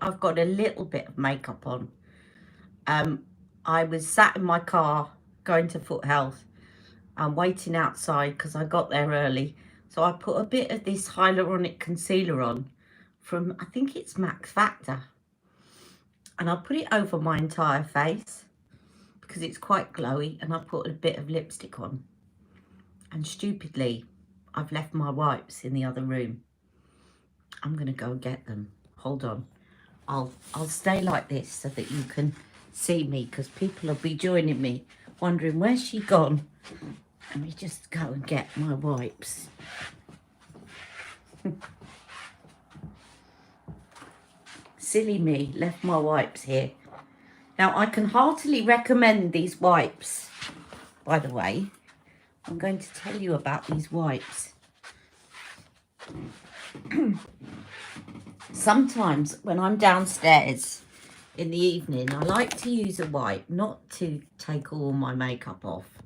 I've got a little bit of makeup on. I was sat in my car going to Foot Health. I'm waiting outside because I got there early. So I put a bit of this hyaluronic concealer on from, I think it's Max Factor. And I put it over my entire face because it's quite glowy, and I put a bit of lipstick on. And stupidly, I've left my wipes in the other room. I'm going to go get them. Hold on. I'll stay like this so that you can see me, because people will be joining me wondering where's she gone. Let me just go and get my wipes. Silly me, left my wipes here. Now I can heartily recommend these wipes. By the way, I'm going to tell you about these wipes. Sometimes when I'm downstairs in the evening, I like to use a wipe, not to take all my makeup off,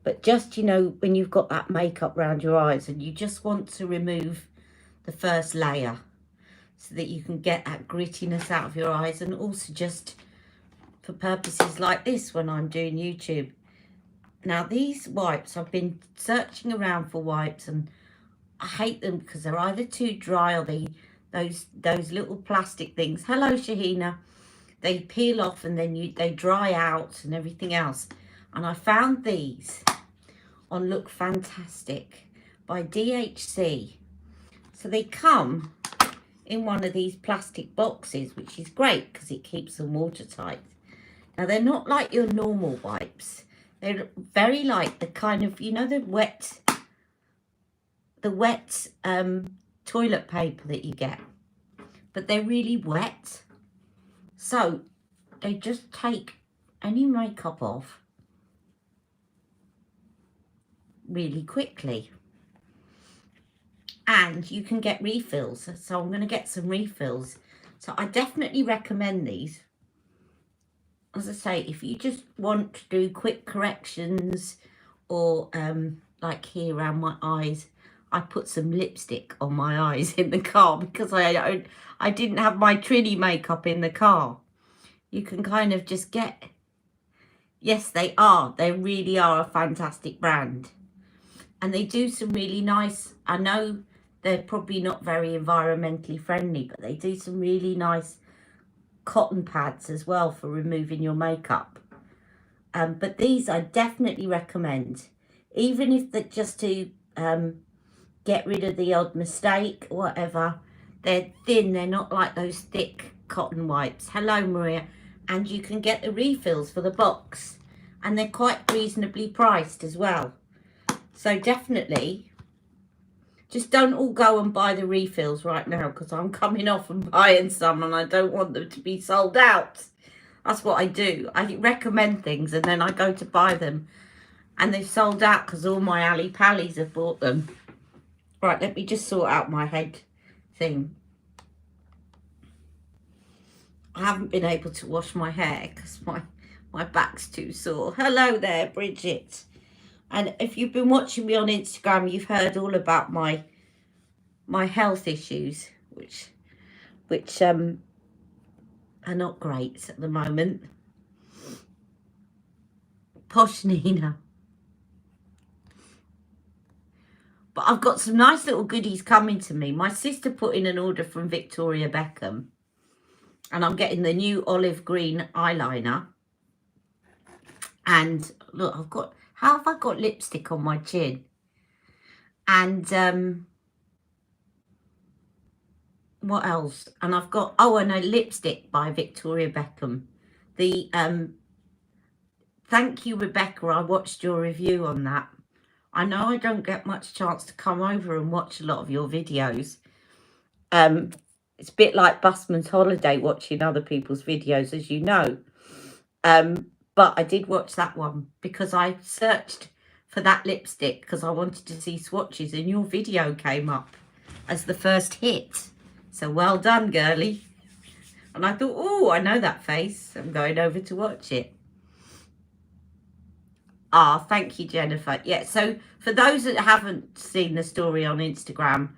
but just, you know, when you've got that makeup around your eyes and you just want to remove the first layer so that you can get that grittiness out of your eyes, and also just for purposes like this when I'm doing YouTube. Now these wipes, I've been searching around for wipes and I hate them because they're either too dry or those little plastic things. Hello, Shahina. They peel off and then they dry out and everything else. And I found these on Look Fantastic by DHC. So they come in one of these plastic boxes, which is great because it keeps them watertight. Now they're not like your normal wipes. They're very like the kind of, you know, the wet toilet paper that you get, but they're really wet, so they just take any makeup off really quickly, and you can get refills. So I'm going to get some refills. So I definitely recommend these. As I say, if you just want to do quick corrections, or like here around my eyes, I put some lipstick on my eyes in the car because I didn't have my Trini makeup in the car. You can kind of just get, yes, they really are a fantastic brand. And they do some really nice, I know they're probably not very environmentally friendly, but they do some really nice cotton pads as well for removing your makeup. But these I definitely recommend, even if they're just to get rid of the odd mistake or whatever. They're thin, they're not like those thick cotton wipes. Hello, Maria. And you can get the refills for the box, and they're quite reasonably priced as well. So definitely, just don't all go and buy the refills right now, because I'm coming off and buying some and I don't want them to be sold out. That's what I do. I recommend things and then I go to buy them and they've sold out because all my Ali Pallies have bought them. Right, let me just sort out my head thing. I haven't been able to wash my hair because my back's too sore. Hello there, Bridget. And if you've been watching me on Instagram, you've heard all about my health issues, which are not great at the moment. Posh Nina. But I've got some nice little goodies coming to me. My sister put in an order from Victoria Beckham, and I'm getting the new olive green eyeliner. And look, how have I got lipstick on my chin? And what else? And I've got, and a lipstick by Victoria Beckham. The thank you, Rebecca. I watched your review on that. I know I don't get much chance to come over and watch a lot of your videos. It's a bit like Busman's holiday, watching other people's videos, as you know. But I did watch that one because I searched for that lipstick because I wanted to see swatches, and your video came up as the first hit. So well done, girlie. And I thought, oh, I know that face. I'm going over to watch it. Ah, thank you, Jennifer. Yeah, so for those that haven't seen the story on Instagram,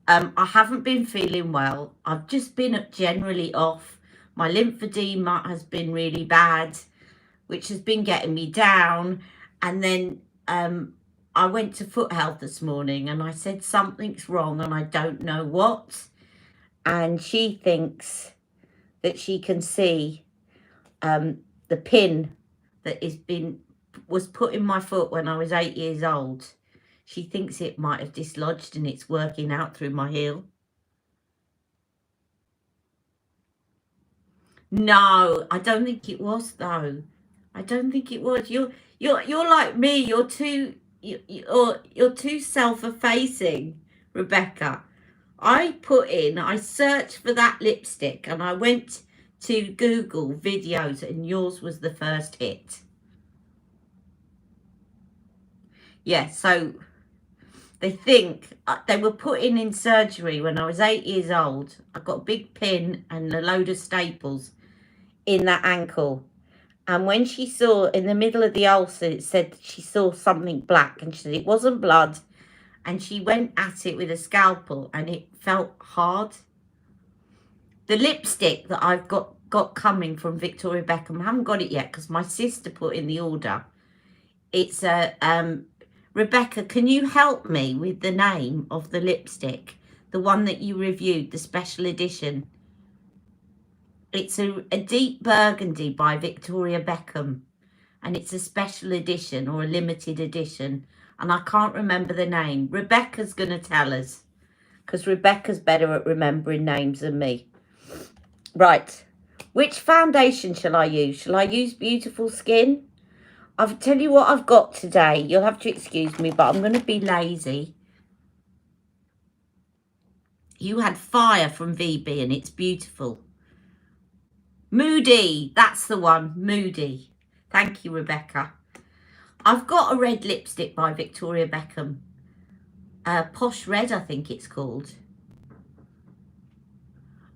I haven't been feeling well. I've just been generally off. My lymphedema has been really bad, which has been getting me down. And then I went to Foot Health this morning and I said something's wrong and I don't know what. And she thinks that she can see the pin that was put in my foot when I was 8 years old. She thinks it might have dislodged and it's working out through my heel. No, I don't think it was though. I don't think it was. You're like me. You're too self-effacing, Rebecca. I searched for that lipstick and I went to Google videos and yours was the first hit. Yeah, so they think they were put in surgery when I was 8 years old. I got a big pin and a load of staples in that ankle. And when she saw in the middle of the ulcer, it said that she saw something black and she said it wasn't blood. And she went at it with a scalpel and it felt hard. The lipstick that I've got coming from Victoria Beckham, I haven't got it yet because my sister put in the order. It's a Rebecca, can you help me with the name of the lipstick? The one that you reviewed, the special edition. It's a deep burgundy by Victoria Beckham. And it's a special edition or a limited edition. And I can't remember the name. Rebecca's going to tell us. Because Rebecca's better at remembering names than me. Right. Which foundation shall I use? Shall I use Beautiful Skin? I'll tell you what I've got today. You'll have to excuse me, but I'm going to be lazy. You had Fire from VB and it's beautiful. Moody. That's the one. Moody. Thank you, Rebecca. I've got a red lipstick by Victoria Beckham. Posh Red, I think it's called.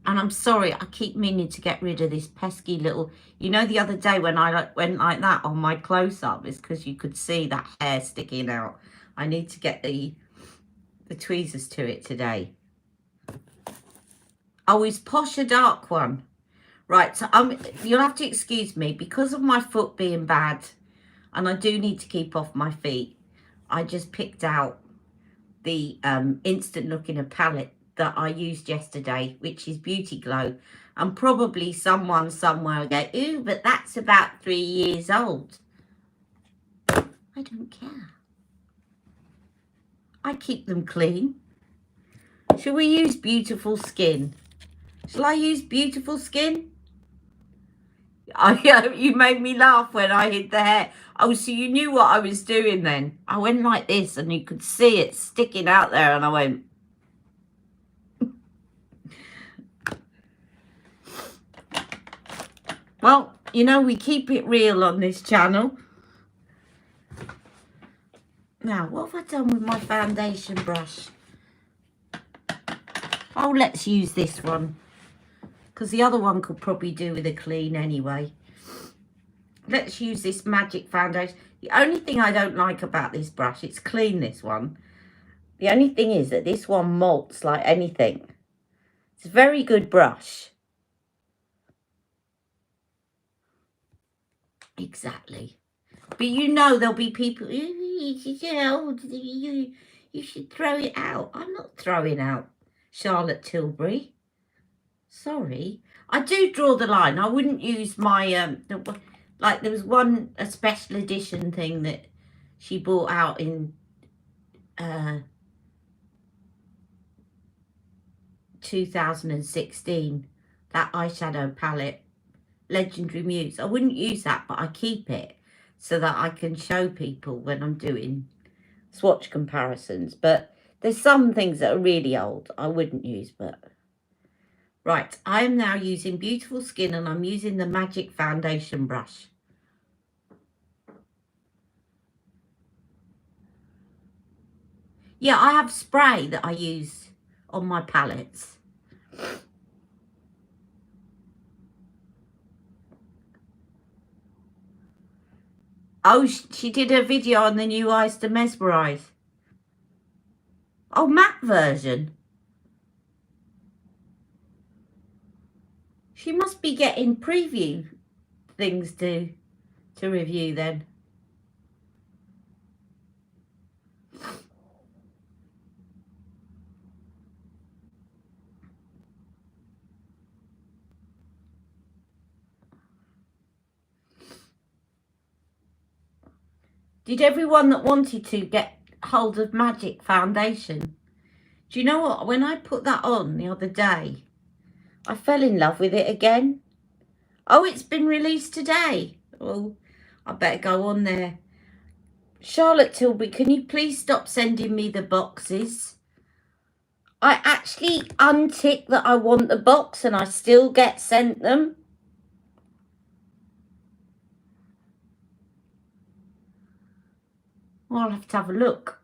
And I'm sorry, I keep meaning to get rid of this pesky little... You know, the other day when I went like that on my close-up, it's because you could see that hair sticking out. I need to get the tweezers to it today. Oh, is Posh a dark one? Right, so you'll have to excuse me. Because of my foot being bad, and I do need to keep off my feet, I just picked out the Instant Look in a palette that I used yesterday, which is Beauty Glow. And probably someone somewhere will go, ooh, but that's about 3 years old. I don't care. I keep them clean. Shall we use Beautiful Skin? Shall I use Beautiful Skin? You made me laugh when I hid the hair. Oh, so you knew what I was doing then. I went like this and you could see it sticking out there and I went... Well, you know, we keep it real on this channel. Now, what have I done with my foundation brush? Oh, let's use this one. Because the other one could probably do with a clean anyway. Let's use this Magic Foundation. The only thing I don't like about this brush, it's clean, this one. The only thing is that this one molts like anything. It's a very good brush. Exactly. But you know there'll be people, you should throw it out. I'm not throwing out Charlotte Tilbury. Sorry. I do draw the line. I wouldn't use my, like there was a special edition thing that she bought out in 2016. That eyeshadow palette. Legendary Muse. I wouldn't use that, but I keep it so that I can show people when I'm doing swatch comparisons. But there's some things that are really old I wouldn't use, but... Right, I am now using Beautiful Skin and I'm using the Magic Foundation brush. Yeah, I have spray that I use on my palettes. Oh, she did a video on the new Eyes to Mesmerize. Oh, matte version. She must be getting preview things to review then. Did everyone that wanted to get hold of Magic Foundation? Do you know what? When I put that on the other day, I fell in love with it again. Oh, it's been released today. Oh, I better go on there. Charlotte Tilbury, can you please stop sending me the boxes? I actually untick that I want the box and I still get sent them. Well, I'll have to have a look.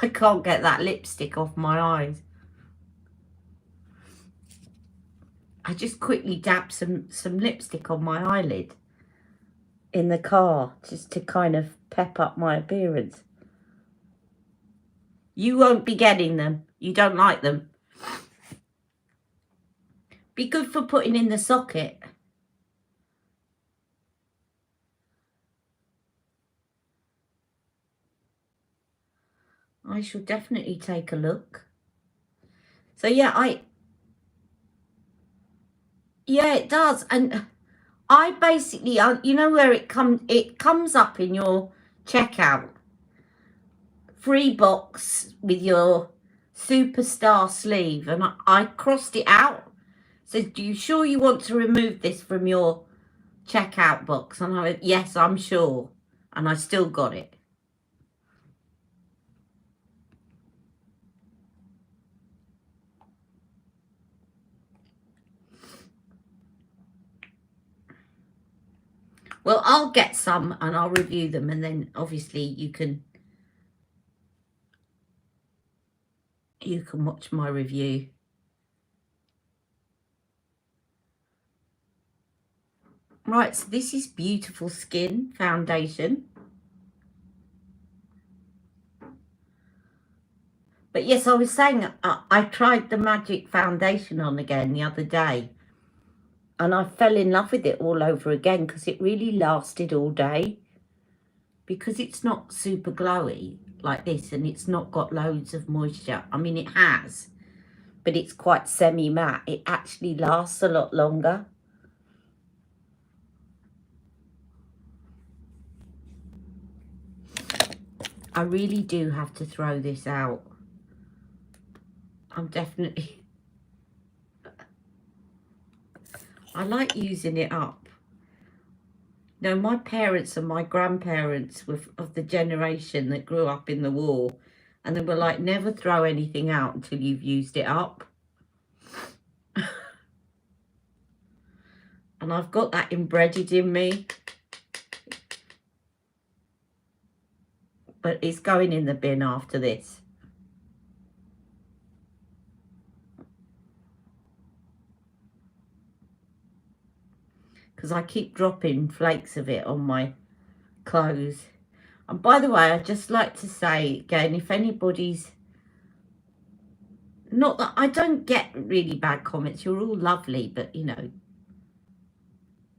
I can't get that lipstick off my eyes. I just quickly dabbed some lipstick on my eyelid in the car just to kind of pep up my appearance. You won't be getting them. You don't like them. Be good for putting in the socket. I shall definitely take a look. So yeah, yeah, it does. And I basically, you know where it comes up in your checkout. Free box with your superstar sleeve. And I crossed it out. Said, do you sure you want to remove this from your checkout box? And I went, yes, I'm sure. And I still got it. Well, I'll get some and I'll review them, and then obviously you can watch my review. Right, so this is Beautiful Skin Foundation. But yes, I was saying I tried the Magic Foundation on again the other day. And I fell in love with it all over again because it really lasted all day. Because it's not super glowy like this and it's not got loads of moisture. I mean, it has, but it's quite semi-matte. It actually lasts a lot longer. I really do have to throw this out. I'm definitely... I like using it up. No, my parents and my grandparents were of the generation that grew up in the war, and they were like, never throw anything out until you've used it up. And I've got that embedded in me. But it's going in the bin after this. Because I keep dropping flakes of it on my clothes. And by the way, I'd just like to say again, if anybody's... Not that I don't get really bad comments. You're all lovely, but, you know,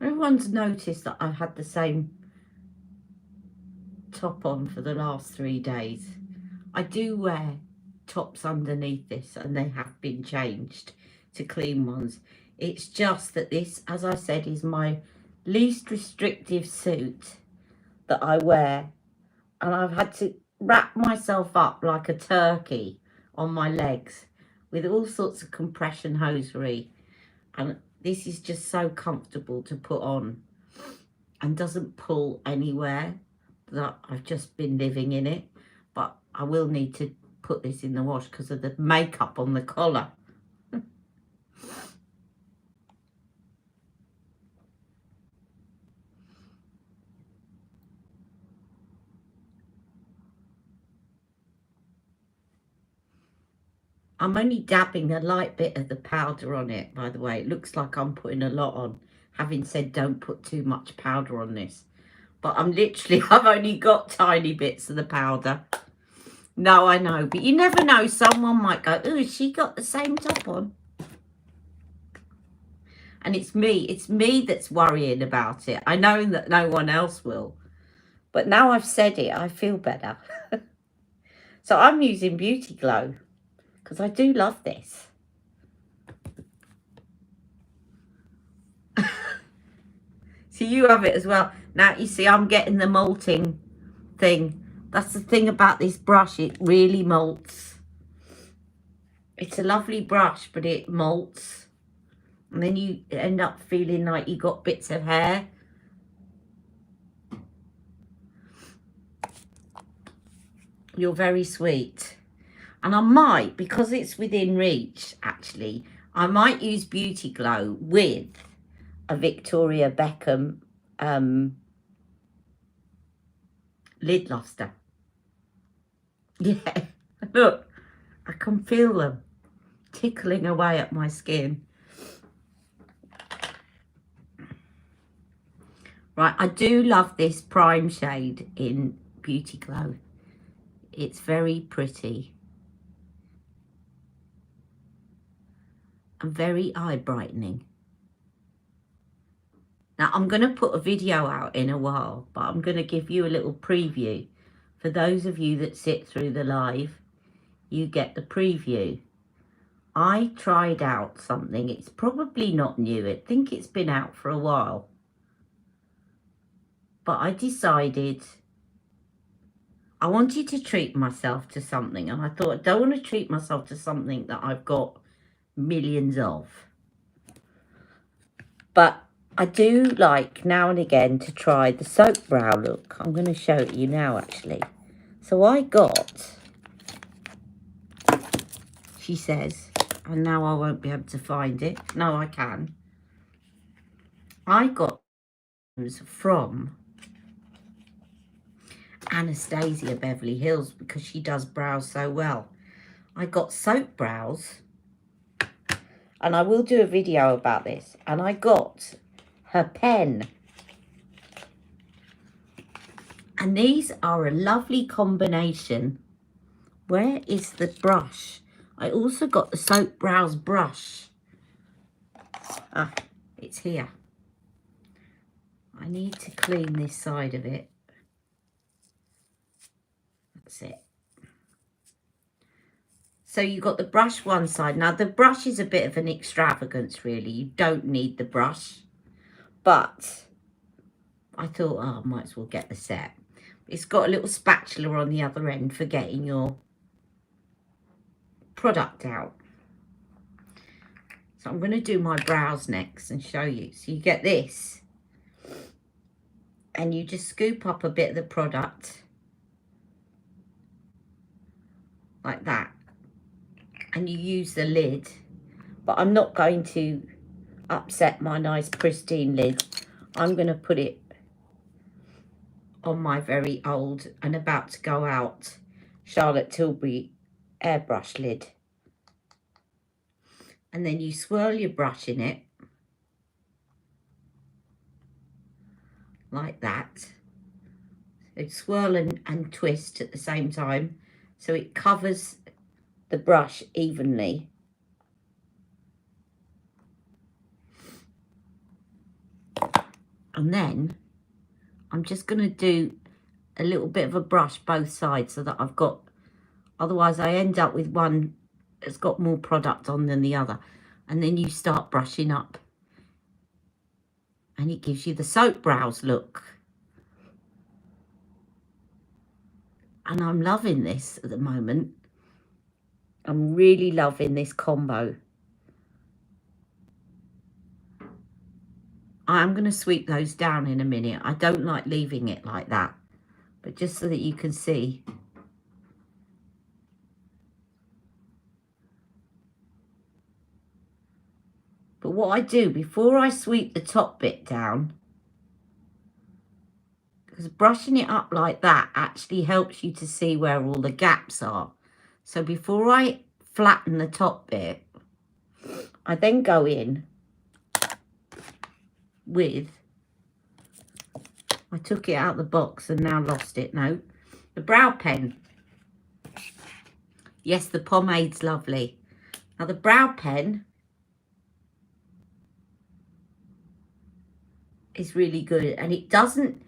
everyone's noticed that I've had the same top on for the last 3 days. I do wear tops underneath this, and they have been changed to clean ones. It's just that this, as I said, is my least restrictive suit that I wear, and I've had to wrap myself up like a turkey on my legs with all sorts of compression hosiery, and this is just so comfortable to put on and doesn't pull anywhere. That I've just been living in it, but I will need to put this in the wash because of the makeup on the collar. I'm only dabbing a light bit of the powder on it, by the way. It looks like I'm putting a lot on, having said don't put too much powder on this. But I'm literally, I've only got tiny bits of the powder. No, I know, but you never know. Someone might go, oh, has she got the same top on? And it's me that's worrying about it. I know that no one else will, but now I've said it, I feel better. So I'm using Beauty Glow because I do love this. So you have it as well. Now you see I'm getting the molting thing. That's the thing about this brush, it really molts. It's a lovely brush, but it molts. And then you end up feeling like you got bits of hair. You're very sweet. And I might, because it's within reach, actually, I might use Beauty Glow with a Victoria Beckham lid luster. Yeah, look, I can feel them tickling away at my skin. Right, I do love this prime shade in Beauty Glow. It's very pretty and very eye brightening. Now, I'm going to put a video out in a while, but I'm going to give you a little preview. For those of you that sit through the live, you get the preview. I tried out something. It's probably not new. I think it's been out for a while. But I decided I wanted to treat myself to something. And I thought, I don't want to treat myself to something that I've got millions of. But I do like now and again to try the soap brow look. I'm going to show it you now, actually. So I got, she says, and now I won't be able to find it. No, I can. I got from Anastasia Beverly Hills because she does brows so well. I got soap brows, and I will do a video about this. And I got her pen. And these are a lovely combination. Where is the brush? I also got the soap brows brush. Ah, it's here. I need to clean this side of it. That's it. So you got the brush one side. Now the brush is a bit of an extravagance, really. You don't need the brush. But I thought, oh, I might as well get the set. It's got a little spatula on the other end for getting your product out. So I'm going to do my brows next and show you. So you get this. And you just scoop up a bit of the product. Like that. And you use the lid. But I'm not going to upset my nice pristine lid. I'm going to put it on my very old and about to go out Charlotte Tilbury airbrush lid. And then you swirl your brush in it. Like that. So swirl and twist at the same time. So it covers the brush evenly. And then I'm just going to do a little bit of a brush both sides so that I've got, otherwise I end up with one that's got more product on than the other. And then you start brushing up. And it gives you the soap brows look. And I'm loving this at the moment. I'm really loving this combo. I'm going to sweep those down in a minute. I don't like leaving it like that. But just so that you can see. But what I do, before I sweep the top bit down, because brushing it up like that actually helps you to see where all the gaps are. So before I flatten the top bit, I then go in with, I took it out of the box and now lost it, no, the brow pen. Yes, the pomade's lovely. Now the brow pen is really good, and it doesn't,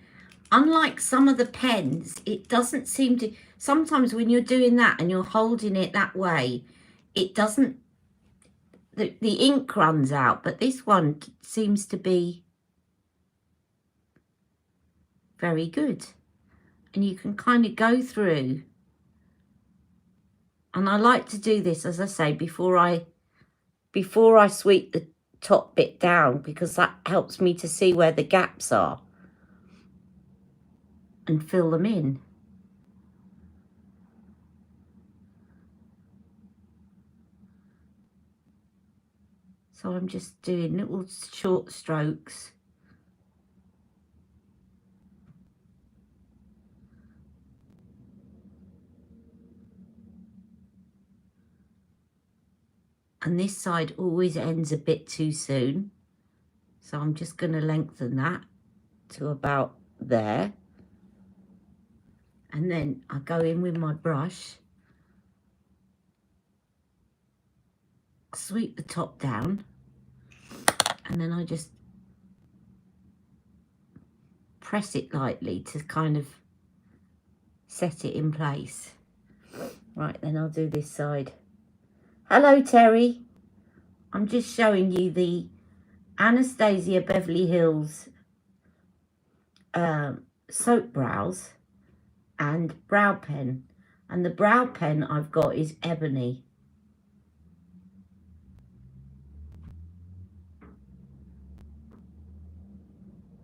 unlike some of the pens, it doesn't seem to, sometimes when you're doing that and you're holding it that way, it doesn't, the ink runs out, but this one seems to be very good. And you can kind of go through, and I like to do this, as I say, before I sweep the top bit down, because that helps me to see where the gaps are and fill them in. So I'm just doing little short strokes. And this side always ends a bit too soon. So I'm just going to lengthen that to about there. And then I go in with my brush, sweep the top down, and then I just press it lightly to kind of set it in place. Right, then I'll do this side. Hello, Terry. I'm just showing you the Anastasia Beverly Hills soap brows and brow pen. And the brow pen I've got is ebony.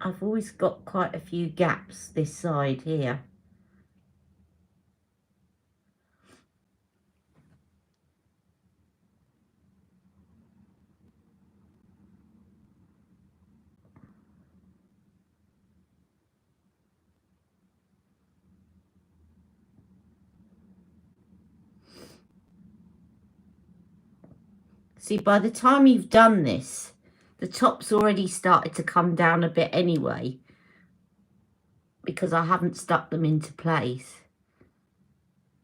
I've always got quite a few gaps this side here. See, by the time you've done this, the top's already started to come down a bit anyway, because I haven't stuck them into place.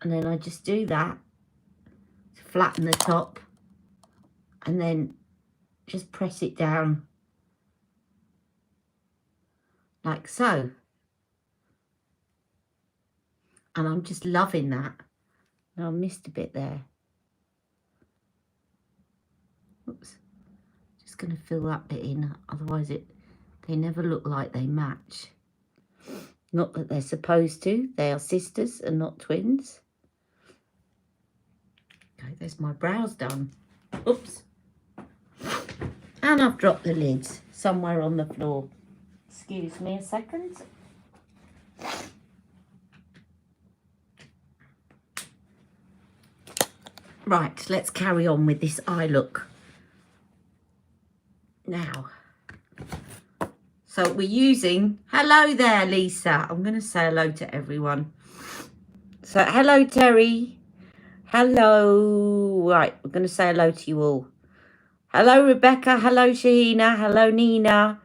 And then I just do that to flatten the top, and then just press it down like so. And I'm just loving that. Now I missed a bit there. Oops. Just going to fill that bit in, otherwise they never look like they match. Not that they're supposed to. They are sisters and not twins. Okay, there's my brows done. Oops. And I've dropped the lids somewhere on the floor. Excuse me a second. Right, let's carry on with this eye look. Now, so we're using, hello there, Lisa. I'm going to say hello to everyone. So, hello, Terry. Hello. Right, we're going to say hello to you all. Hello, Rebecca. Hello, Shahina. Hello, Nina.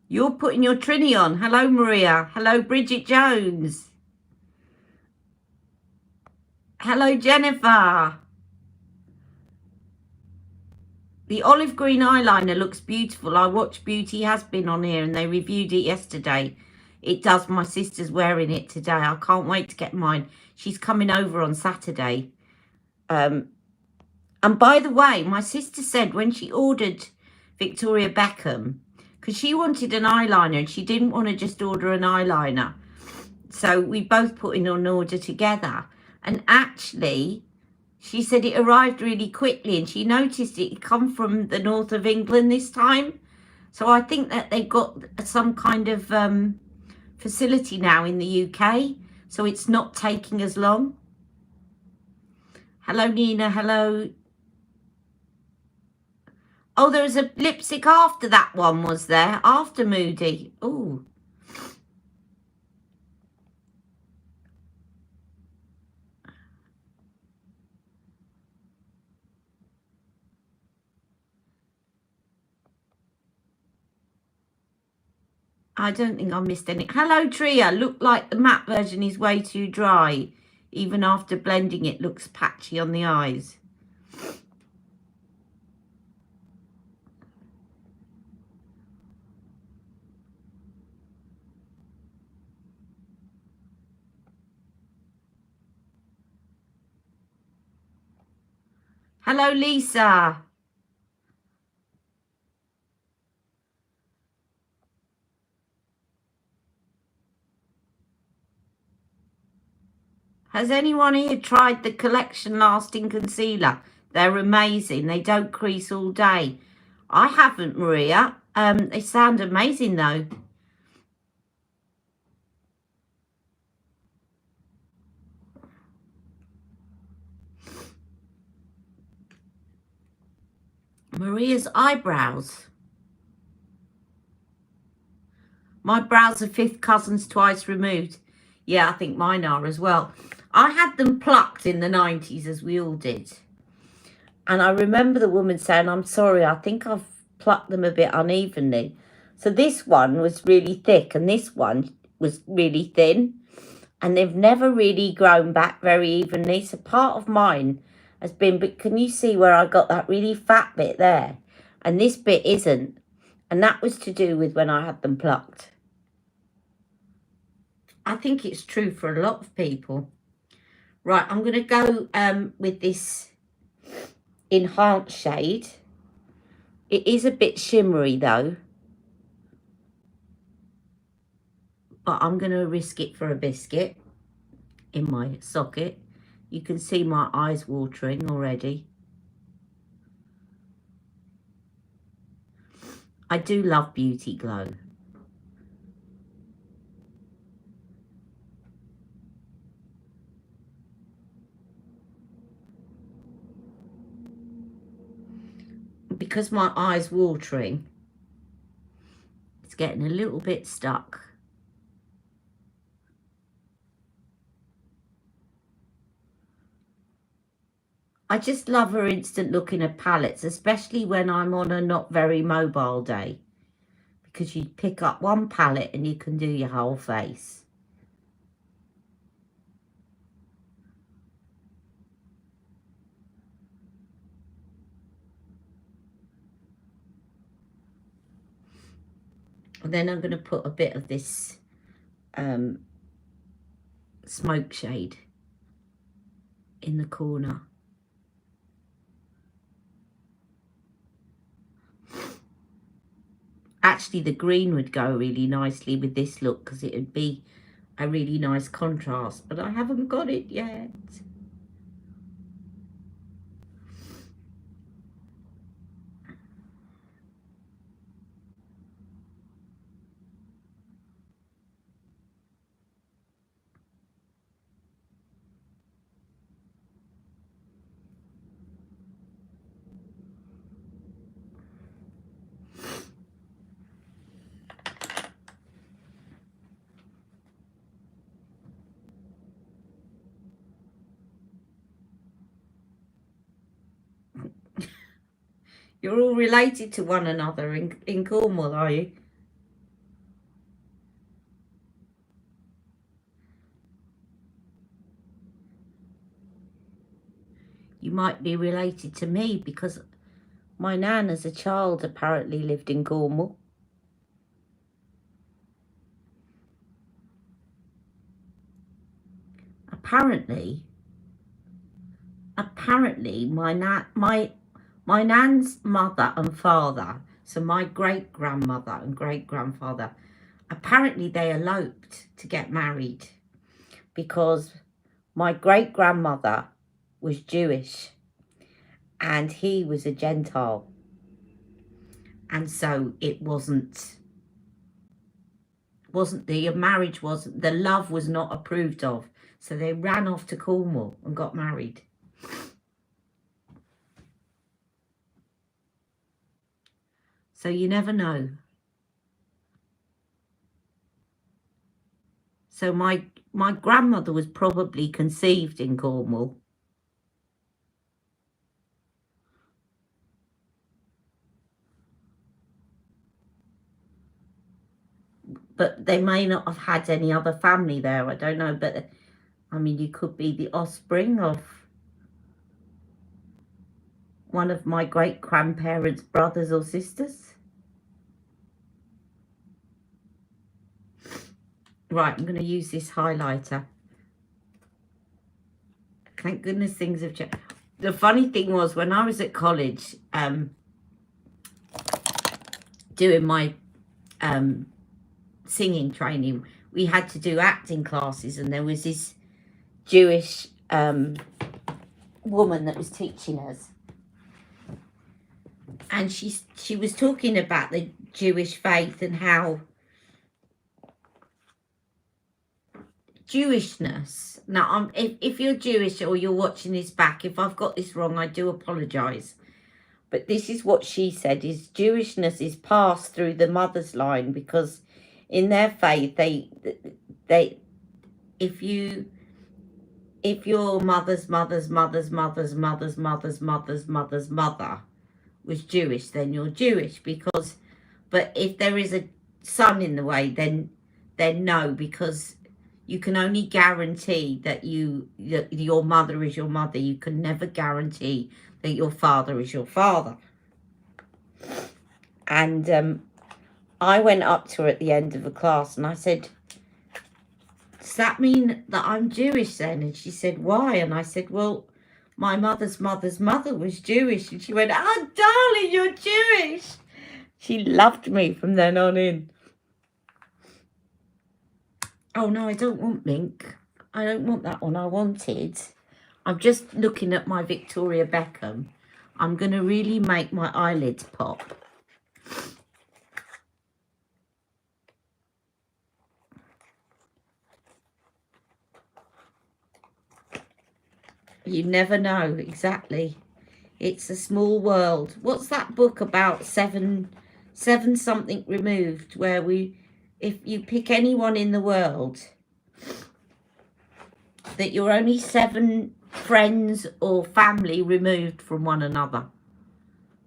You're putting your Trini on. Hello, Maria. Hello, Bridget Jones. Hello, Jennifer. The olive green eyeliner looks beautiful. I watched Beauty Has Been on here and they reviewed it yesterday. It does. My sister's wearing it today. I can't wait to get mine. She's coming over on Saturday. And by the way, my sister said when she ordered Victoria Beckham, because she wanted an eyeliner and she didn't want to just order an eyeliner. So we both put in an order together. And actually, she said it arrived really quickly and she noticed it come from the north of England this time. So I think that they've got some kind of facility now in the UK. So it's not taking as long. Hello, Nina. Hello. Oh, there was a lipstick after that one, was there? After Moody. Oh. I don't think I missed any. Hello, Tria. Look like the matte version is way too dry. Even after blending it, looks patchy on the eyes. Hello, Lisa. Has anyone here tried the Collection Lasting Concealer? They're amazing. They don't crease all day. I haven't, Maria. They sound amazing, though. Maria's eyebrows. My brows are fifth cousins twice removed. Yeah, I think mine are as well. I had them plucked in the 90s, as we all did. And I remember the woman saying, I'm sorry, I think I've plucked them a bit unevenly. So this one was really thick and this one was really thin. And they've never really grown back very evenly. So part of mine has been, but can you see where I got that really fat bit there? And this bit isn't. And that was to do with when I had them plucked. I think it's true for a lot of people. Right, I'm going to go with this enhanced shade. It is a bit shimmery though. But I'm going to risk it for a biscuit in my socket. You can see my eyes watering already. I do love Beauty Glow. Because my eye's watering, it's getting a little bit stuck. I just love her instant look in her palettes, especially when I'm on a not very mobile day. Because you pick up one palette and you can do your whole face. And then I'm going to put a bit of this smoke shade in the corner. Actually, the green would go really nicely with this look because it would be a really nice contrast, but I haven't got it yet. You're all related to one another in Cornwall, are you? You might be related to me because my nan as a child apparently lived in Cornwall. Apparently my nan's mother and father, so my great-grandmother and great-grandfather, apparently they eloped to get married because my great-grandmother was Jewish and he was a Gentile. And so it wasn't the marriage wasn't, the love was not approved of. So they ran off to Cornwall and got married. So you never know. So my grandmother was probably conceived in Cornwall. but they may not have had any other family there. I don't know, but I mean, you could be the offspring of one of my great-grandparents' brothers or sisters. Right, I'm going to use this highlighter. Thank goodness things have changed. The funny thing was, when I was at college, doing my singing training, we had to do acting classes, and there was this Jewish woman that was teaching us, and she was talking about the Jewish faith and how Jewishness. Now, if you're Jewish or you're watching this back, if I've got this wrong, I do apologise. But this is what she said, is Jewishness is passed through the mother's line, because in their faith, if your mother's mother was Jewish, then you're Jewish. But if there is a son in the way, then no, because you can only guarantee that your mother is your mother. You can never guarantee that your father is your father. And I went up to her at the end of the class and I said, does that mean that I'm Jewish then? And she said, why? And I said, well, my mother's mother was Jewish. And she went, oh, darling, you're Jewish. She loved me from then on in. Oh, no, I don't want Mink. I don't want that one. I wanted. I'm just looking at my Victoria Beckham. I'm going to really make my eyelids pop. You never know, exactly. It's a small world. What's that book about? Seven something removed, where if you pick anyone in the world, that you're only 7 friends or family removed from one another.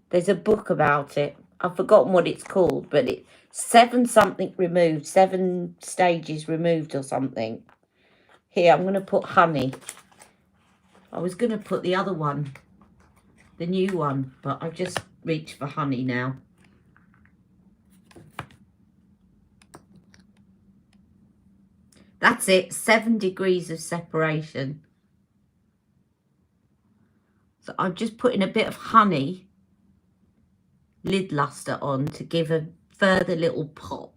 There's a book about it. I've forgotten what it's called, but it's 7 something removed, 7 stages removed or something. Here, I'm going to put honey. I was going to put the other one, the new one, but I've just reached for honey now. That's it, 7 degrees of separation. So I'm just putting a bit of honey lid luster on to give a further little pop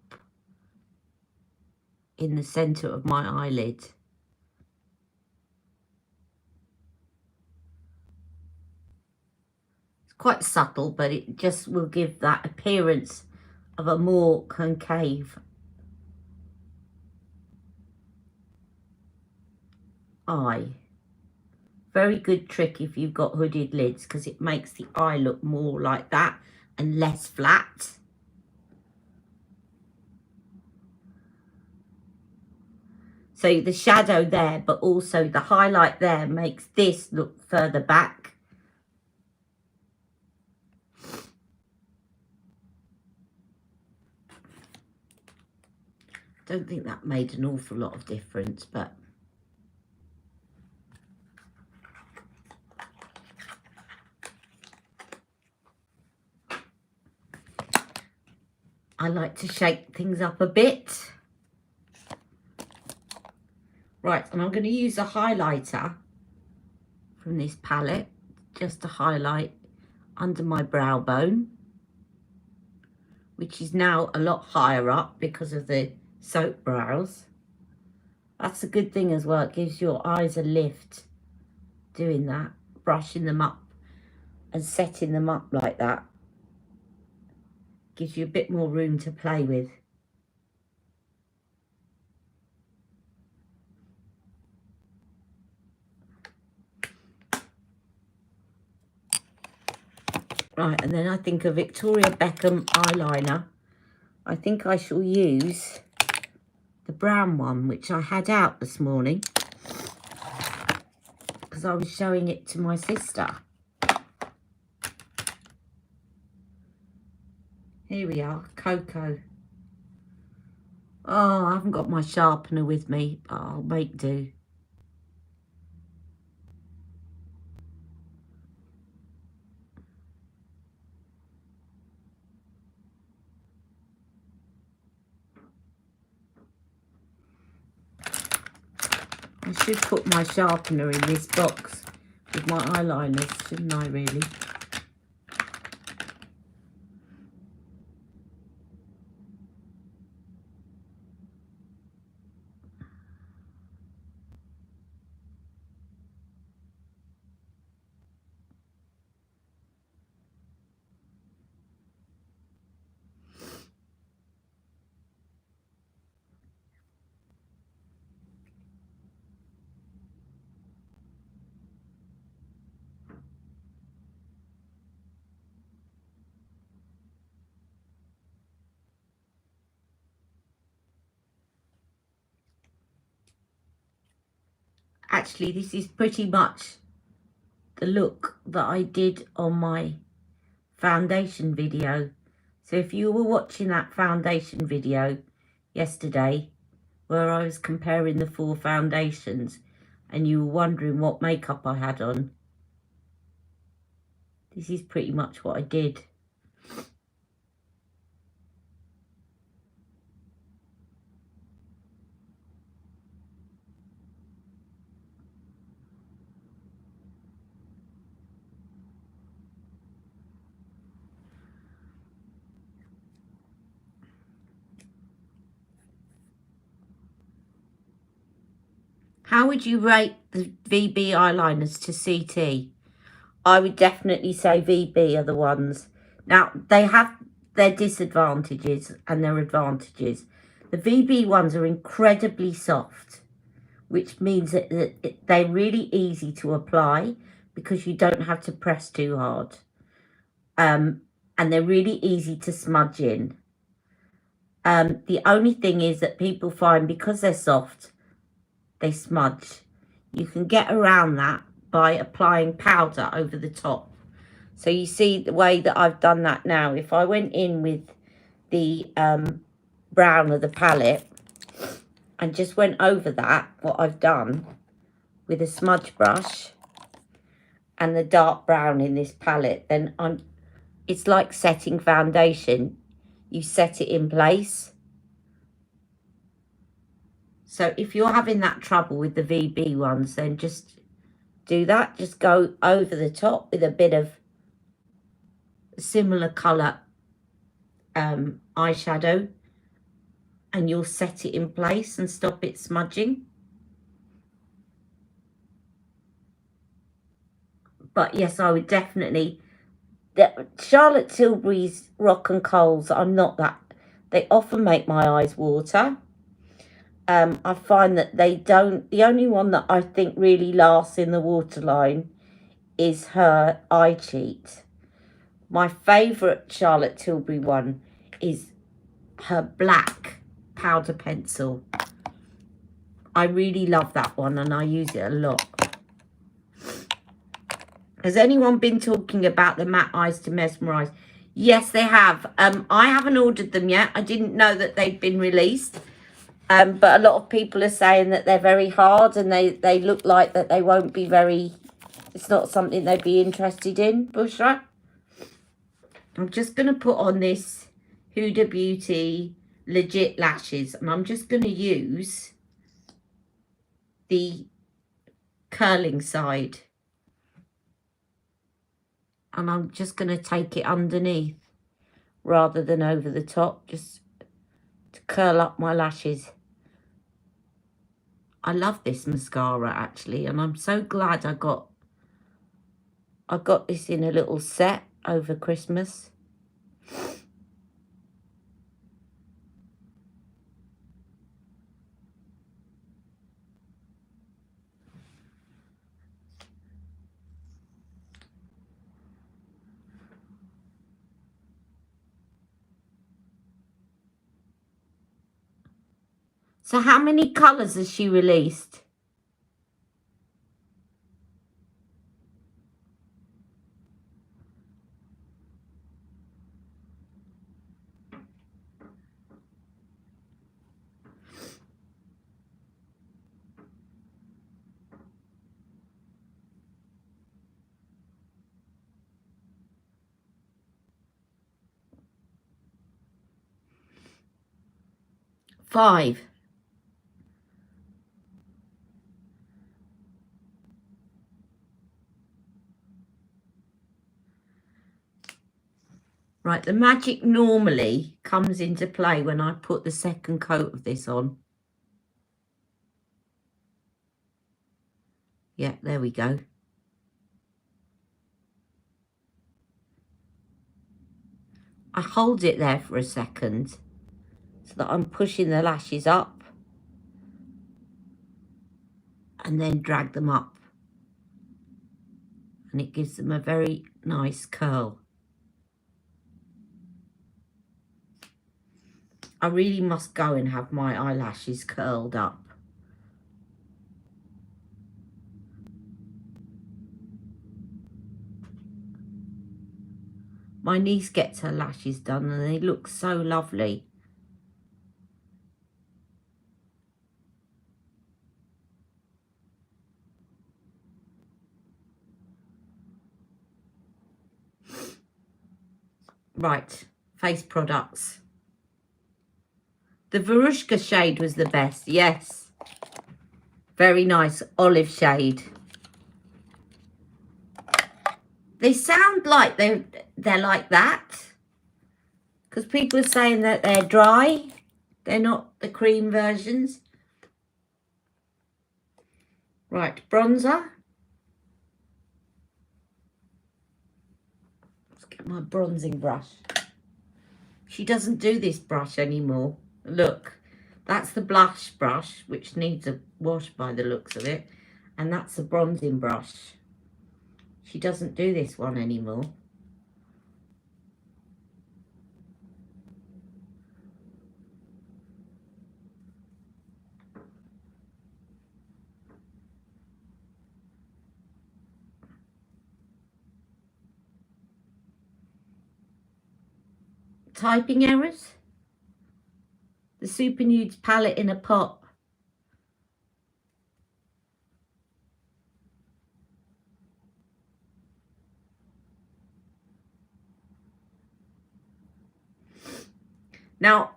in the centre of my eyelid. It's quite subtle, but it just will give that appearance of a more concave eye. Very good trick if you've got hooded lids, because it makes the eye look more like that and less flat. So the shadow there, but also the highlight there makes this look further back. Don't think that made an awful lot of difference, but I like to shake things up a bit. Right, and I'm going to use a highlighter from this palette just to highlight under my brow bone, which is now a lot higher up because of the soap brows. That's a good thing as well. It gives your eyes a lift doing that, brushing them up and setting them up like that. Gives you a bit more room to play with. Right, and then I think a Victoria Beckham eyeliner. I think I shall use the brown one, which I had out this morning because I was showing it to my sister. Here we are, Cocoa. Oh, I haven't got my sharpener with me, but I'll make do. I should put my sharpener in this box with my eyeliners, shouldn't I, really? Actually, this is pretty much the look that I did on my foundation video. So if you were watching that foundation video yesterday, where I was comparing the 4 foundations, and you were wondering what makeup I had on, this is pretty much what I did. How would you rate the VB eyeliners to CT? I would definitely say VB are the ones. Now, they have their disadvantages and their advantages. The VB ones are incredibly soft, which means that they're really easy to apply because you don't have to press too hard. And they're really easy to smudge in. The only thing is that people find because they're soft, they smudge. You can get around that by applying powder over the top. So you see the way that I've done that now. If I went in with the brown of the palette and just went over that, what I've done with a smudge brush and the dark brown in this palette, then it's like setting foundation. You set it in place. So if you're having that trouble with the VB ones, then just do that. Just go over the top with a bit of similar colour eyeshadow, and you'll set it in place and stop it smudging. But yes, I would definitely... Charlotte Tilbury's Rock and Coals, I'm not that... They often make my eyes water. I find that they don't... The only one that I think really lasts in the waterline is her eye cheat. My favourite Charlotte Tilbury one is her black powder pencil. I really love that one and I use it a lot. Has anyone been talking about the matte eyes to mesmerise? Yes, they have. I haven't ordered them yet. I didn't know that they'd been released. But a lot of people are saying that they're very hard and they look like that they won't be very... It's not something they'd be interested in, Bushra. I'm just going to put on this Huda Beauty Legit Lashes. And I'm just going to use the curling side. And I'm just going to take it underneath rather than over the top, just to curl up my lashes. I love this mascara actually, and I'm so glad I got this in a little set over Christmas. So how many colours has she released? 5. Right, the magic normally comes into play when I put the second coat of this on. Yeah, there we go. I hold it there for a second so that I'm pushing the lashes up and then drag them up. And it gives them a very nice curl. I really must go and have my eyelashes curled up. My niece gets her lashes done and they look so lovely. Right, face products. The Verushka shade was the best, yes. Very nice olive shade. They sound like they're like that. Because people are saying that they're dry. They're not the cream versions. Right, bronzer. Let's get my bronzing brush. She doesn't do this brush anymore. Look, that's the blush brush, which needs a wash by the looks of it. And that's the bronzing brush. She doesn't do this one anymore. Typing errors. The Super Nudes palette in a pot. Now,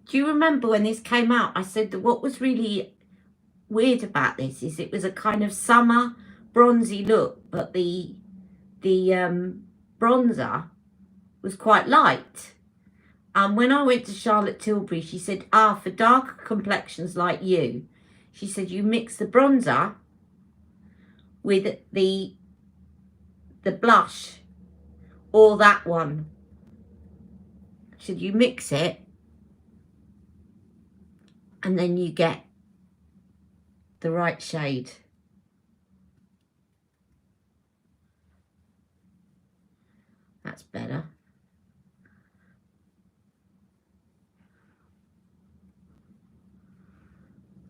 do you remember when this came out, I said that what was really weird about this is it was a kind of summer bronzy look, but the bronzer was quite light. And when I went to Charlotte Tilbury, she said, for darker complexions like you, she said, you mix the bronzer with the blush or that one. She said, you mix it and then you get the right shade. That's better.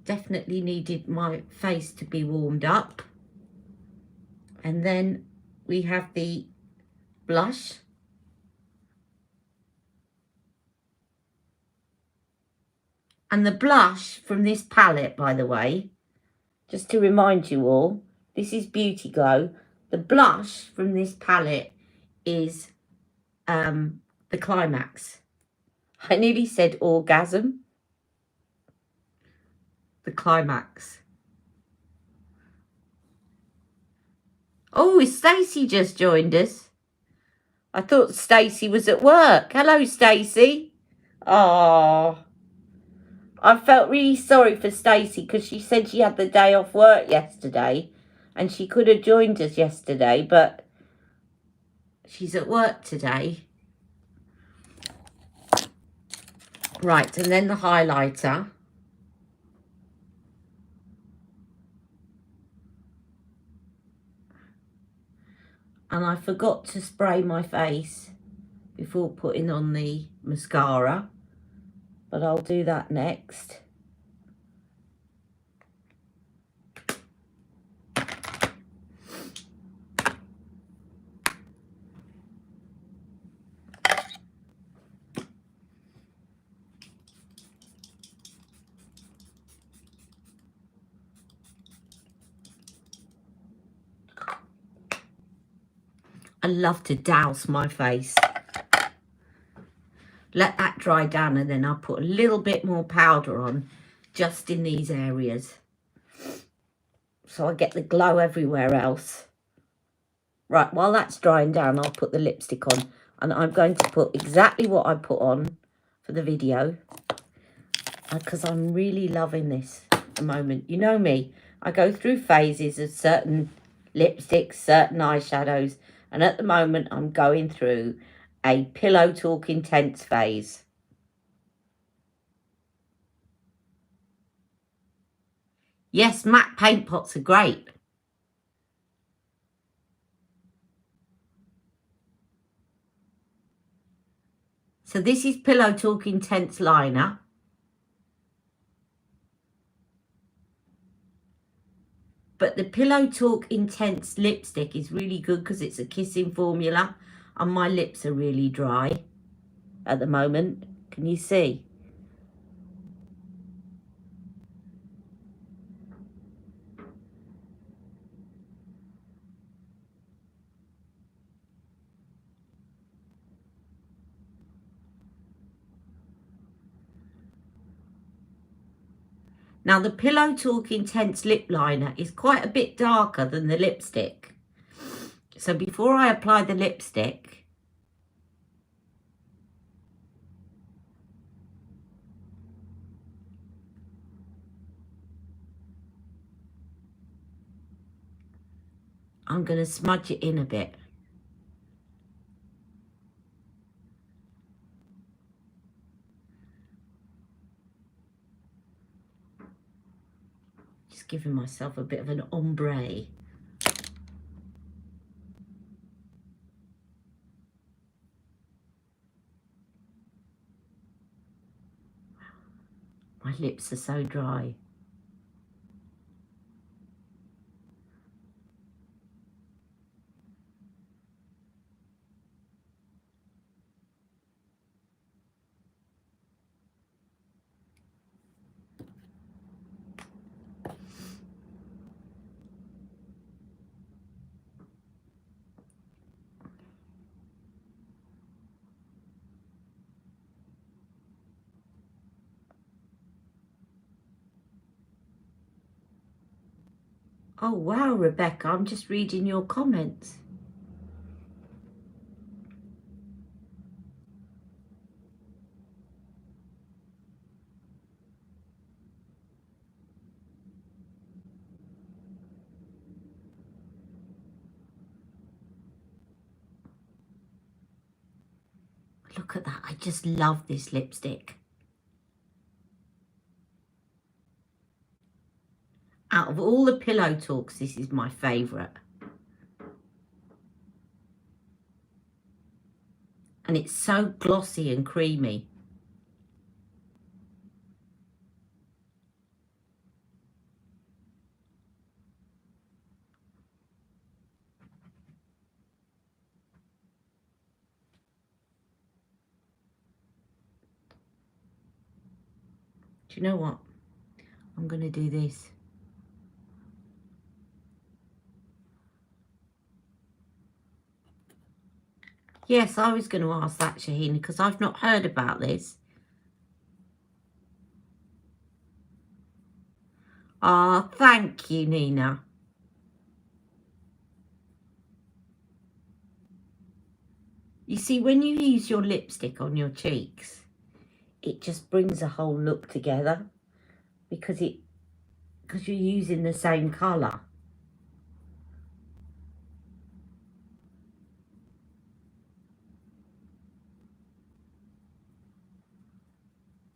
Definitely needed my face to be warmed up. And then we have the blush. And the blush from this palette, by the way, just to remind you all, this is Beauty Glow. The blush from this palette is the Climax. I nearly said orgasm. The Climax. Oh, Stacey just joined us. I thought Stacey was at work. Hello, Stacey. Oh, I felt really sorry for Stacey because she said she had the day off work yesterday and she could have joined us yesterday, but she's at work today. Right, and then the highlighter. And I forgot to spray my face before putting on the mascara, but I'll do that next. I love to douse my face. Let that dry down, and then I'll put a little bit more powder on just in these areas, so I get the glow everywhere else. Right, while that's drying down, I'll put the lipstick on, and I'm going to put exactly what I put on for the video, because I'm really loving this at the moment. You know me, I go through phases of certain lipsticks, certain eyeshadows, and at the moment I'm going through a Pillow Talk Intense phase. Yes, matte paint pots are great. So this is Pillow Talk Intense Liner. But the Pillow Talk Intense lipstick is really good because it's a kissing formula. And my lips are really dry at the moment. Can you see? Now the Pillow Talk Intense lip liner is quite a bit darker than the lipstick. So before I apply the lipstick, I'm going to smudge it in a bit. Just giving myself a bit of an ombre. My lips are so dry. Oh wow, Rebecca, I'm just reading your comments. Look at that, I just love this lipstick. Out of all the Pillow Talks, this is my favourite. And it's so glossy and creamy. Do you know what? I'm going to do this. Yes, I was going to ask that, Shaheen, because I've not heard about this. Ah, thank you, Nina. You see, when you use your lipstick on your cheeks, it just brings a whole look together because you're using the same colour.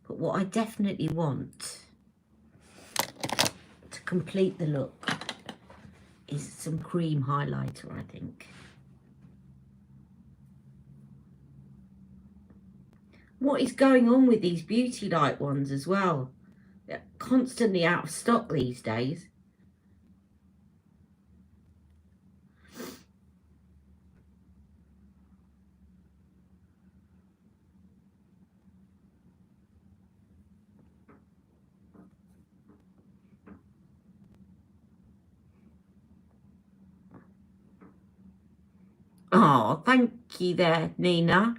But what I definitely want to complete the look is some cream highlighter, I think. What is going on with these Beauty Light ones as well? They're constantly out of stock these days. Oh, thank you there, Nina.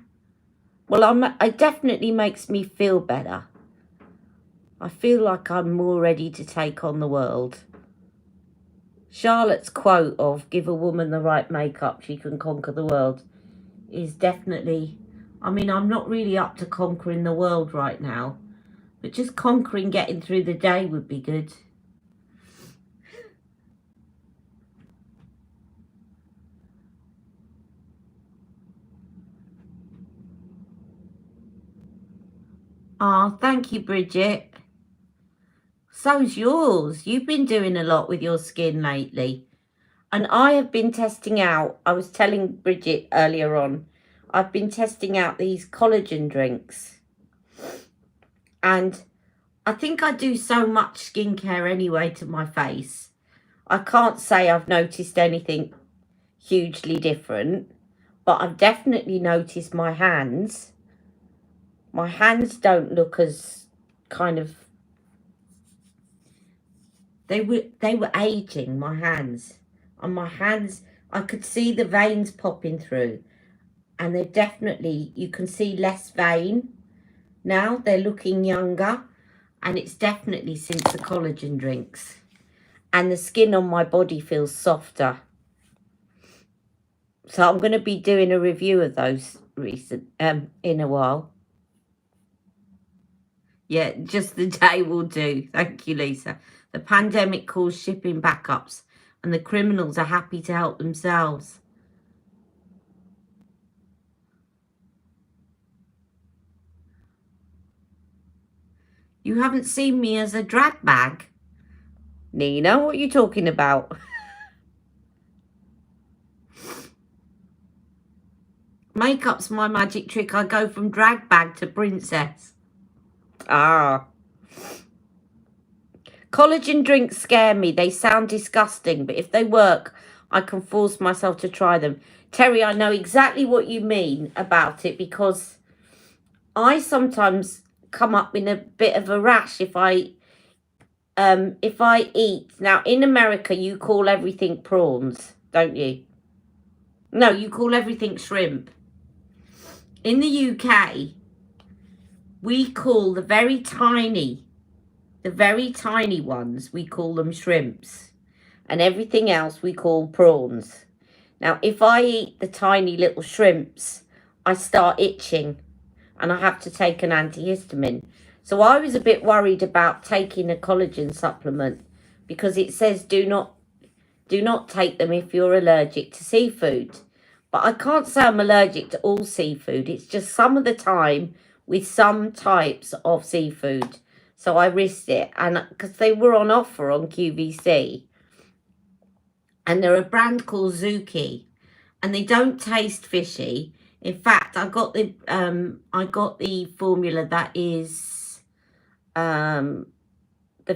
Well, it definitely makes me feel better. I feel like I'm more ready to take on the world. Charlotte's quote of "give a woman the right makeup, she can conquer the world" is definitely... I mean, I'm not really up to conquering the world right now, but just conquering getting through the day would be good. Oh, thank you, Bridget. So's yours. You've been doing a lot with your skin lately. And I have been testing out, I was telling Bridget earlier on, I've been testing out these collagen drinks. And I think I do so much skincare anyway to my face. I can't say I've noticed anything hugely different, but I've definitely noticed my hands. My hands don't look as kind of... They were aging, my hands. And my hands, I could see the veins popping through. And they're definitely, you can see less vein now. They're looking younger. And it's definitely since the collagen drinks. And the skin on my body feels softer. So I'm going to be doing a review of those in a while. Yeah, just the day will do. Thank you, Lisa. The pandemic caused shipping backups, and the criminals are happy to help themselves. You haven't seen me as a drag bag? Nina, what are you talking about? Makeup's my magic trick. I go from drag bag to princess. Ah. Collagen drinks scare me. They sound disgusting, but if they work, I can force myself to try them. Terry, I know exactly what you mean about it, because I sometimes come up in a bit of a rash if I eat. Now, in America, you call everything prawns, don't you? No, you call everything shrimp. In the UK, we call the very tiny ones, we call them shrimps. And everything else we call prawns. Now, if I eat the tiny little shrimps, I start itching and I have to take an antihistamine. So I was a bit worried about taking a collagen supplement, because it says do not take them if you're allergic to seafood. But I can't say I'm allergic to all seafood. It's just some of the time with some types of seafood. So I risked it, and because they were on offer on QVC. And they're a brand called Zuki, and they don't taste fishy. In fact, I got the formula that is the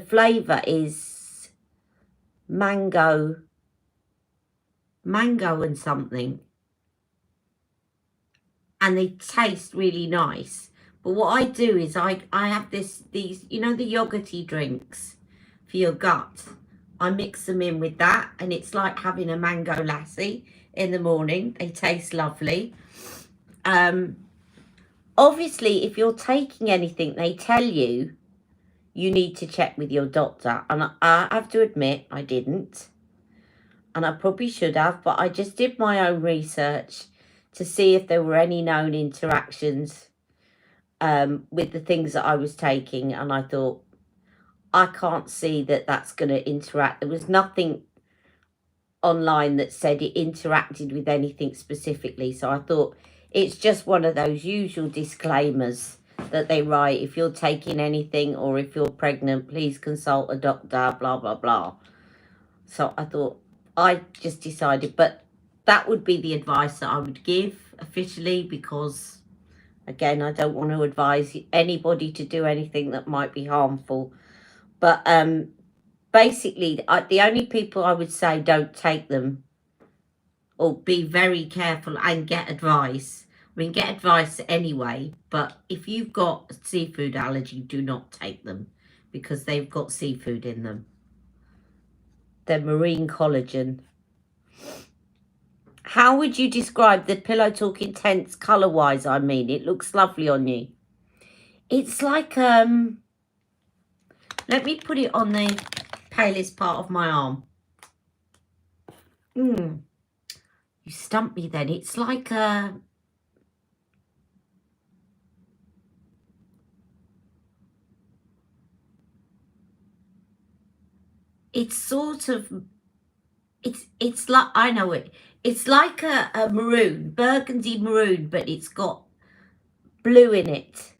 flavour is mango and something, and they taste really nice. But what I do is I have these, you know, the yogurty drinks for your gut. I mix them in with that, and it's like having a mango lassi in the morning. They taste lovely. Obviously, if you're taking anything, they tell you need to check with your doctor. And I have to admit, I didn't. And I probably should have, but I just did my own research to see if there were any known interactions with the things that I was taking. And I thought, I can't see that that's going to interact. There was nothing online that said it interacted with anything specifically. So I thought it's just one of those usual disclaimers that they write. If you're taking anything, or if you're pregnant, please consult a doctor, blah, blah, blah. So I thought, I just decided, but that would be the advice that I would give officially, because again, I don't want to advise anybody to do anything that might be harmful. But basically, the only people I would say don't take them, or be very careful and get advice. I mean, get advice anyway, but if you've got a seafood allergy, do not take them, because they've got seafood in them. They're marine collagen. How would you describe the Pillow Talk Intense colour-wise? I mean, it looks lovely on you. It's like, let me put it on the palest part of my arm. You stumped me then. It's like a... It's sort of... It's like... I know it. It's like a maroon, burgundy maroon, but it's got blue in it.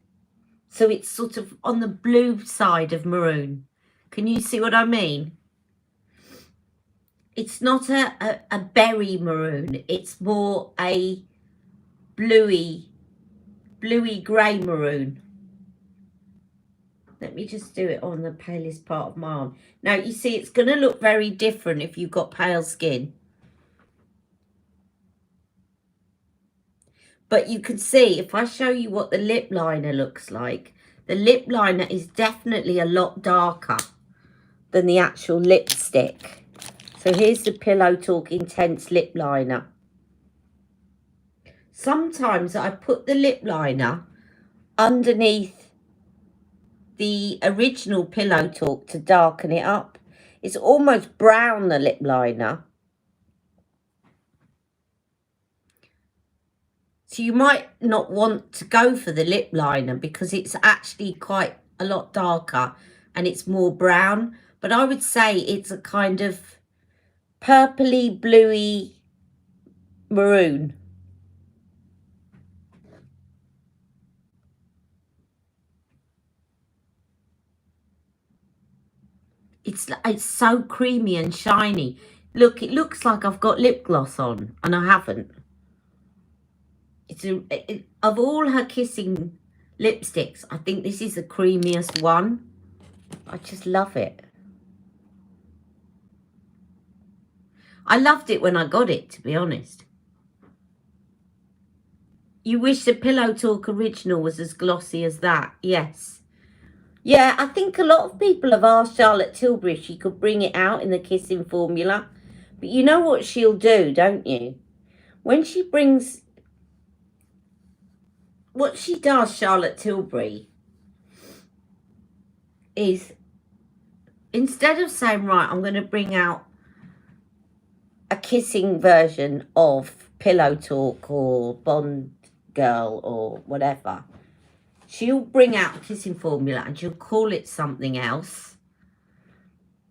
So it's sort of on the blue side of maroon. Can you see what I mean? It's not a berry maroon. It's more a bluey grey maroon. Let me just do it on the palest part of my arm. Now, you see, it's going to look very different if you've got pale skin. But you can see, if I show you what the lip liner looks like, the lip liner is definitely a lot darker than the actual lipstick. So here's the Pillow Talk Intense lip liner. Sometimes I put the lip liner underneath the original Pillow Talk to darken it up. It's almost brown, the lip liner. So you might not want to go for the lip liner because it's actually quite a lot darker and it's more brown. But I would say it's a kind of purpley, bluey maroon. It's so creamy and shiny. Look, it looks like I've got lip gloss on, and I haven't. Of all her kissing lipsticks, I think this is the creamiest one. I just love it. I loved it when I got it, to be honest. You wish the Pillow Talk original was as glossy as that? Yes. Yeah, I think a lot of people have asked Charlotte Tilbury if she could bring it out in the kissing formula. But you know what she'll do, don't you? When she brings... What she does, Charlotte Tilbury, is instead of saying, right, I'm going to bring out a kissing version of Pillow Talk or Bond Girl or whatever, she'll bring out a kissing formula and she'll call it something else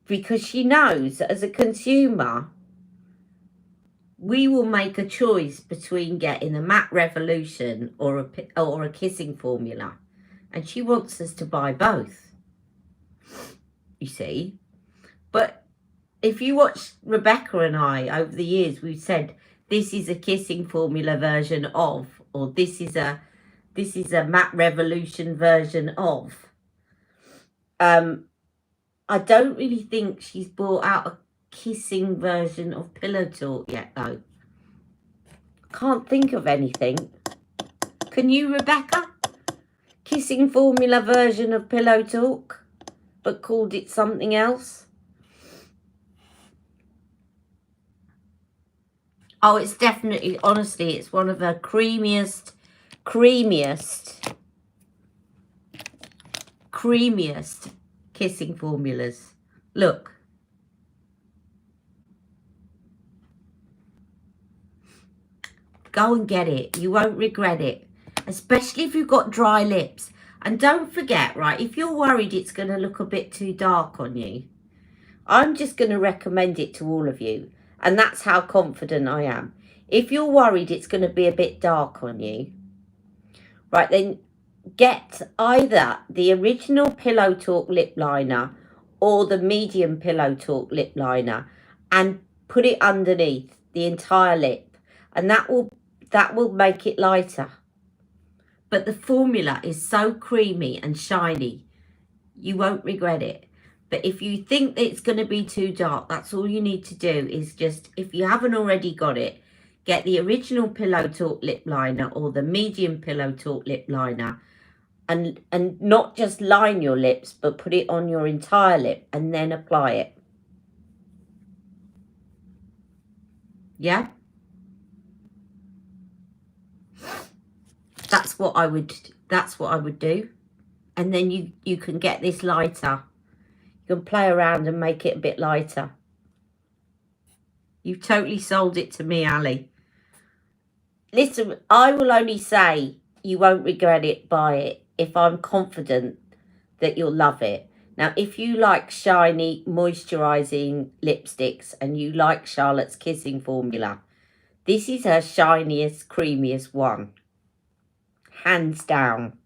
because she knows that as a consumer, we will make a choice between getting a matte revolution or a kissing formula, and she wants us to buy both, you see. But if you watch Rebecca and I over the years, we've said this is a kissing formula version of, or this is a matte revolution version of. I don't really think she's brought out a kissing version of Pillow Talk yet, though. Can't think of anything. Can you, Rebecca? Kissing formula version of Pillow Talk, but called it something else? Oh, it's definitely, honestly, it's one of her creamiest kissing formulas. Look. Go and get it. You won't regret it. Especially if you've got dry lips. And don't forget, right, if you're worried it's going to look a bit too dark on you, I'm just going to recommend it to all of you. And that's how confident I am. If you're worried it's going to be a bit dark on you, right, then get either the original Pillow Talk lip liner or the medium Pillow Talk lip liner and put it underneath the entire lip, and that will make it lighter. But the formula is so creamy and shiny, you won't regret it. But if you think that it's going to be too dark, that's all you need to do is just, if you haven't already got it, get the original Pillow Talk lip liner or the medium Pillow Talk lip liner, and not just line your lips, but put it on your entire lip and then apply it. Yeah? what I would do. And then you can get this lighter. You can play around and make it a bit lighter. You've totally sold it to me, Ali. Listen, I will only say you won't regret it, buy it, if I'm confident that you'll love it. Now, if you like shiny, moisturising lipsticks and you like Charlotte's Kissing Formula, this is her shiniest, creamiest one. Hands down.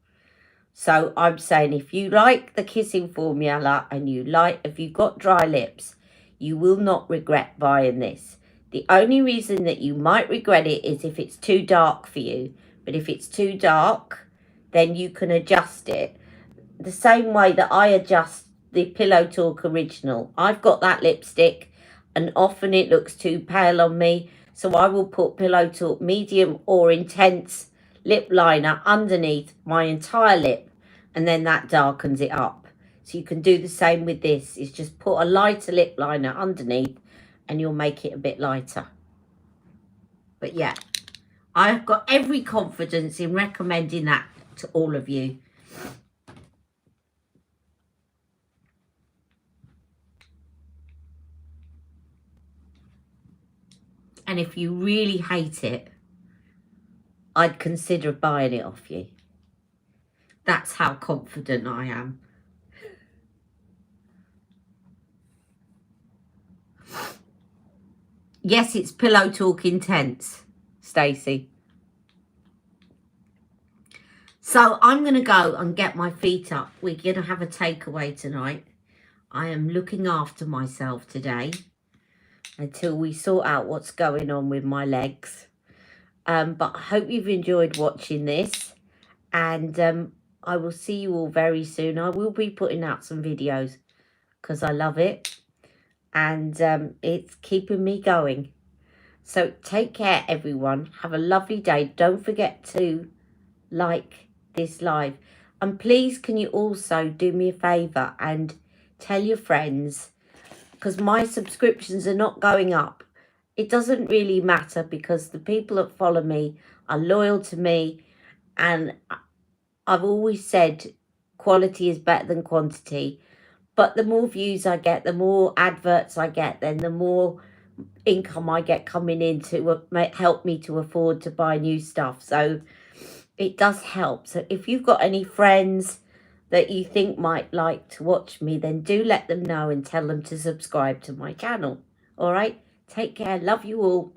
So I'm saying if you like the Kissing Formula and if you've got dry lips, you will not regret buying this. The only reason that you might regret it is if it's too dark for you. But if it's too dark, then you can adjust it. The same way that I adjust the Pillow Talk Original. I've got that lipstick and often it looks too pale on me. So I will put Pillow Talk Medium or Intense lip liner underneath my entire lip. And then that darkens it up. So you can do the same with this. Is just put a lighter lip liner underneath and you'll make it a bit lighter. But yeah, I've got every confidence in recommending that to all of you. And if you really hate it, I'd consider buying it off you. That's how confident I am. Yes, it's Pillow Talk Intense, Stacey. So I'm going to go and get my feet up. We're going to have a takeaway tonight. I am looking after myself today until we sort out what's going on with my legs. But I hope you've enjoyed watching this. And I will see you all very soon. I will be putting out some videos because I love it. And it's keeping me going. So take care, everyone. Have a lovely day. Don't forget to like this live. And please, can you also do me a favour and tell your friends, because my subscriptions are not going up. It doesn't really matter because the people that follow me are loyal to me. And I've always said quality is better than quantity. But the more views I get, the more adverts I get, then the more income I get coming in to help me to afford to buy new stuff. So it does help. So if you've got any friends that you think might like to watch me, then do let them know and tell them to subscribe to my channel. All right? Take care. Love you all.